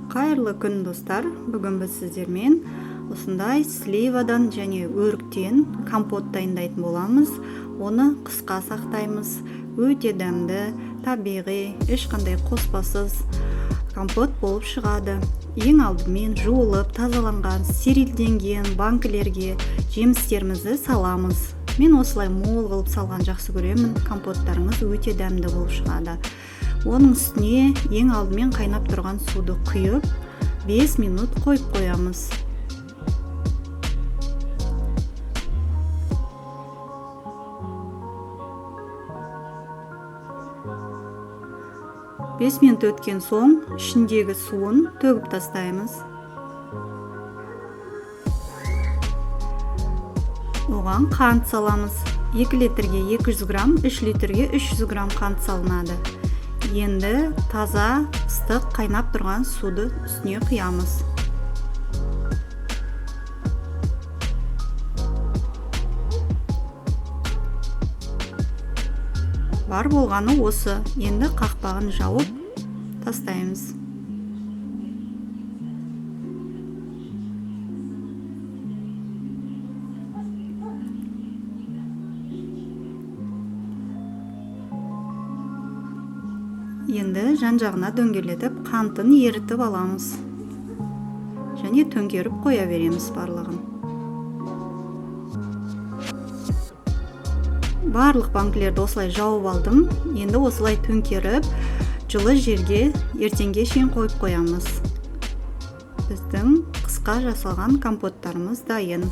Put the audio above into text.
Қайырлы күн достар, бүгін біз сіздермен осындай сливадан және өріктен компот дайындайтын боламыз. Оны қысқа сақтаймыз, өте дәмді, табиғи, ешқандай қоспасыз компот болып шығады. Ең алдымен жуылып, тазаланған, стерилденген банкілерге жемістерімізді саламыз. Мен осылай мол қылып салған жақсы көремін, компоттарыңыз өте дәмді болып шығады. Оның үстіне ең алдымен қайнап тұрған суды құйып 5 минут қойып қоямыз. Бес минут өткен соң ішіндегі суын төгіп тастаймыз. Оған қант саламыз. 2 литрге 200 грамм, 3 литрге 300 грамм қант салынады. Енді таза, ыстық қайнап тұрған суды үстіне құямыз. Бар болғаны осы. Енді қақпағын жауып тастаймыз. Енді жан-жағына дөңгелетіп, қантын ерітіп аламыз. Және төңкеріп қоя береміз барлығын. Барлық банкілерді осылай жауып алдым. Енді осылай төңкеріп, жылы жерге ертеңге шейін қойып қоямыз. Біздің қысқа жасалған компоттарымыз дайын.